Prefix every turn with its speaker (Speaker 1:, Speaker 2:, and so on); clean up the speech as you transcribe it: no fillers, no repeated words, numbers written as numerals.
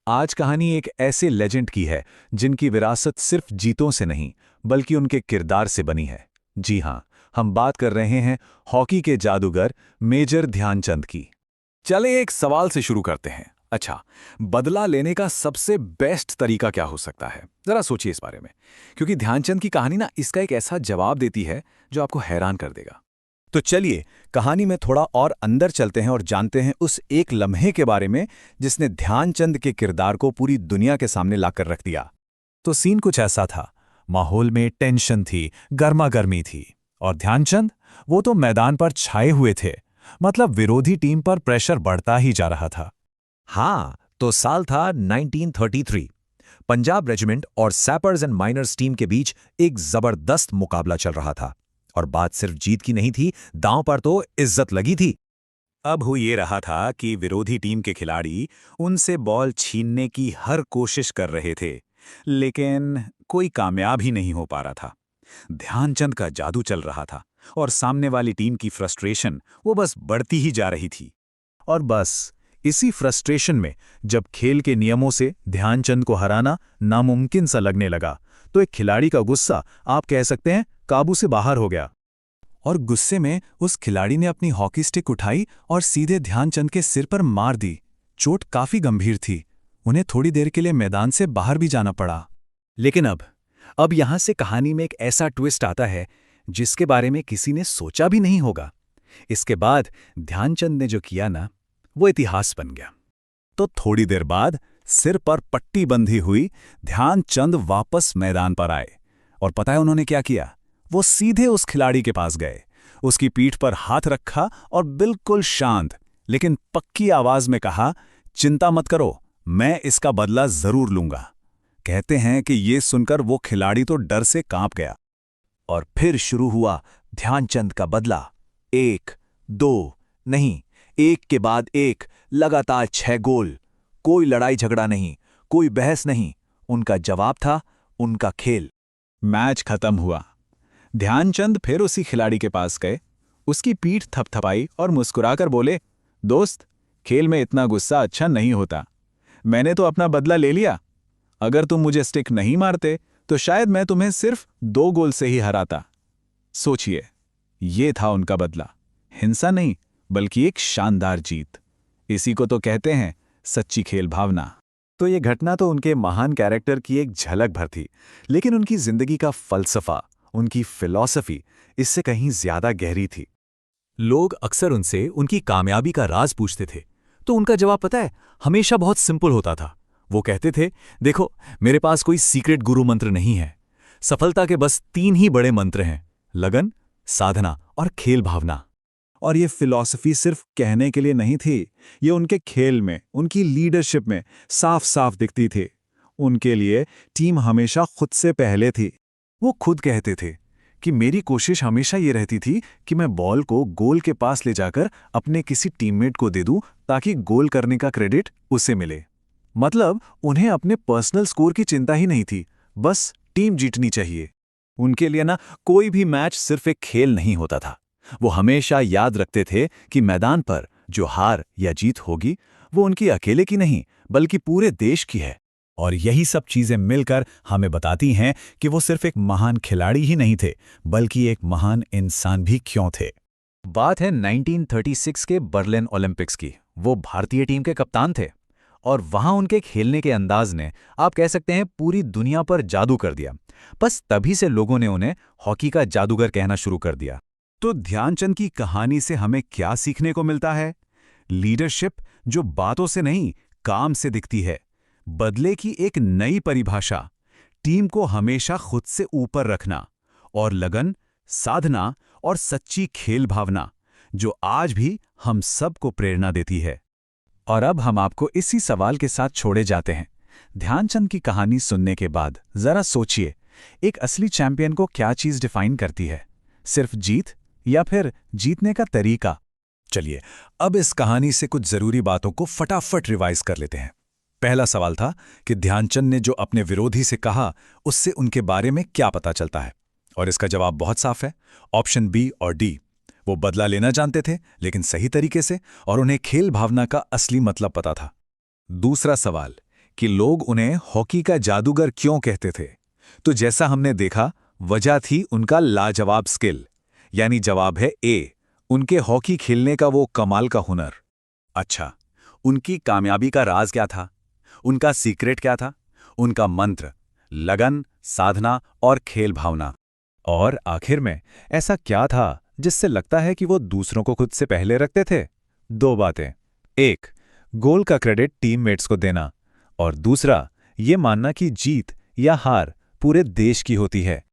Speaker 1: आज कहानी एक ऐसे लेजेंड की है जिनकी विरासत सिर्फ जीतों से नहीं बल्कि उनके किरदार से बनी है। जी हां, हम बात कर रहे हैं हॉकी के जादूगर मेजर ध्यानचंद की। चले एक सवाल से शुरू करते हैं। अच्छा, बदला लेने का सबसे बेस्ट तरीका क्या हो सकता है? जरा सोचिए इस बारे में, क्योंकि ध्यानचंद की कहानी ना इसका एक ऐसा जवाब देती है जो आपको हैरान कर देगा। तो चलिए कहानी में थोड़ा और अंदर चलते हैं और जानते हैं उस एक लम्हे के बारे में जिसने ध्यानचंद के किरदार को पूरी दुनिया के सामने लाकर रख दिया। तो सीन कुछ ऐसा था। माहौल में टेंशन थी, गर्मा गर्मी थी, और ध्यानचंद वो तो मैदान पर छाए हुए थे। मतलब विरोधी टीम पर प्रेशर बढ़ता ही जा रहा था।
Speaker 2: हाँ, तो साल था 1933। पंजाब रेजिमेंट और सैपर्स एंड माइनर्स टीम के बीच एक जबरदस्त मुकाबला चल रहा था। और बात सिर्फ जीत की नहीं थी, दांव पर तो इज्जत लगी थी।
Speaker 1: अब हो ये रहा था कि विरोधी टीम के खिलाड़ी उनसे बॉल छीनने की हर कोशिश कर रहे थे, लेकिन कोई कामयाब ही नहीं हो पा रहा था। ध्यानचंद का जादू चल रहा था और सामने वाली टीम की फ्रस्ट्रेशन वो बस बढ़ती ही जा रही थी। और बस इसी फ्रस्ट्रेशन में जब खेल के नियमों से ध्यानचंद को हराना नामुमकिन सा लगने लगा, तो एक खिलाड़ी का गुस्सा, आप कह सकते हैं, काबू से बाहर हो गया। और गुस्से में उस खिलाड़ी ने अपनी हॉकी स्टिक उठाई और सीधे ध्यानचंद के सिर पर मार दी। चोट काफी गंभीर थी। उन्हें थोड़ी देर के लिए मैदान से बाहर भी जाना पड़ा। लेकिन अब यहां से कहानी में एक ऐसा ट्विस्ट आता है जिसके बारे में किसी ने सोचा भी नहीं होगा। इसके बाद ध्यानचंद ने जो किया ना, वो इतिहास बन गया। तो थोड़ी देर बाद सिर पर पट्टी बंधी हुई ध्यानचंद वापस मैदान पर आए। और पता है उन्होंने क्या किया? वो सीधे उस खिलाड़ी के पास गए, उसकी पीठ पर हाथ रखा और बिल्कुल शांत लेकिन पक्की आवाज में कहा, चिंता मत करो, मैं इसका बदला जरूर लूंगा। कहते हैं कि ये सुनकर वो खिलाड़ी तो डर से कांप गया। और फिर शुरू हुआ ध्यानचंद का बदला। एक, दो, नहीं, एक के बाद एक, लगातार 6 गोल। कोई लड़ाई झगड़ा नहीं, कोई बहस नहीं। उनका जवाब था उनका खेल। मैच खत्म हुआ। ध्यानचंद फिर उसी खिलाड़ी के पास गए, उसकी पीठ थपथपाई और मुस्कुराकर बोले, दोस्त, खेल में इतना गुस्सा अच्छा नहीं होता। मैंने तो अपना बदला ले लिया। अगर तुम मुझे स्टिक नहीं मारते तो शायद मैं तुम्हें सिर्फ 2 गोल से ही हराता। सोचिए, ये था उनका बदला। हिंसा नहीं, बल्कि एक शानदार जीत। इसी को तो कहते हैं सच्ची खेल भावना। तो ये घटना तो उनके महान कैरेक्टर की एक झलक भर थी, लेकिन उनकी जिंदगी का फलसफा, उनकी फिलॉसफी इससे कहीं ज्यादा गहरी थी। लोग अक्सर उनसे उनकी कामयाबी का राज पूछते थे, तो उनका जवाब पता है, हमेशा बहुत सिंपल होता था। वो कहते थे, देखो, मेरे पास कोई सीक्रेट गुरु मंत्र नहीं है। सफलता के बस 3 ही बड़े मंत्र हैं: लगन, साधना और खेल भावना। और ये फिलॉसफी सिर्फ कहने के लिए नहीं थी, ये उनके खेल में, उनकी लीडरशिप में साफ साफ दिखती थी। उनके लिए टीम हमेशा खुद से पहले थी। वो खुद कहते थे कि मेरी कोशिश हमेशा ये रहती थी कि मैं बॉल को गोल के पास ले जाकर अपने किसी टीममेट को दे दूं ताकि गोल करने का क्रेडिट उसे मिले। मतलब उन्हें अपने पर्सनल स्कोर की चिंता ही नहीं थी, बस टीम जीतनी चाहिए। उनके लिए ना कोई भी मैच सिर्फ एक खेल नहीं होता था। वो हमेशा याद रखते थे कि मैदान पर जो हार या जीत होगी वो उनकी अकेले की नहीं बल्कि पूरे देश की है। और यही सब चीजें मिलकर हमें बताती हैं कि वो सिर्फ एक महान खिलाड़ी ही नहीं थे, बल्कि एक महान इंसान भी क्यों थे। बात है 1936 के बर्लिन ओलंपिक्स की। वो भारतीय टीम के कप्तान थे और वहां उनके खेलने के अंदाज ने, आप कह सकते हैं, पूरी दुनिया पर जादू कर दिया। बस तभी से लोगों ने उन्हें हॉकी का जादूगर कहना शुरू कर दिया। तो ध्यानचंद की कहानी से हमें क्या सीखने को मिलता है? लीडरशिप जो बातों से नहीं, काम से दिखती है। बदले की एक नई परिभाषा, टीम को हमेशा खुद से ऊपर रखना, और लगन, साधना और सच्ची खेल भावना जो आज भी हम सबको प्रेरणा देती है। और अब हम आपको इसी सवाल के साथ छोड़े जाते हैं। ध्यानचंद की कहानी सुनने के बाद जरा सोचिए, एक असली चैंपियन को क्या चीज डिफाइन करती है? सिर्फ जीत या फिर जीतने का तरीका? चलिए अब इस कहानी से कुछ जरूरी बातों को फटाफट रिवाइज कर लेते हैं। पहला सवाल था कि ध्यानचंद ने जो अपने विरोधी से कहा उससे उनके बारे में क्या पता चलता है, और इसका जवाब बहुत साफ है, ऑप्शन बी और डी। वो बदला लेना जानते थे लेकिन सही तरीके से, और उन्हें खेल भावना का असली मतलब पता था। दूसरा सवाल कि लोग उन्हें हॉकी का जादूगर क्यों कहते थे, तो जैसा हमने देखा, वजह थी उनका लाजवाब स्किल। यानी जवाब है ए, उनके हॉकी खेलने का वो कमाल का हुनर। अच्छा, उनकी कामयाबी का राज क्या था? उनका सीक्रेट क्या था? उनका मंत्र, लगन, साधना और खेल भावना।
Speaker 2: और आखिर में ऐसा क्या था जिससे लगता है कि वो दूसरों को खुद से पहले रखते थे? दो बातें। एक, गोल का क्रेडिट टीममेट्स को देना, और दूसरा, ये मानना कि जीत या हार पूरे देश की होती है,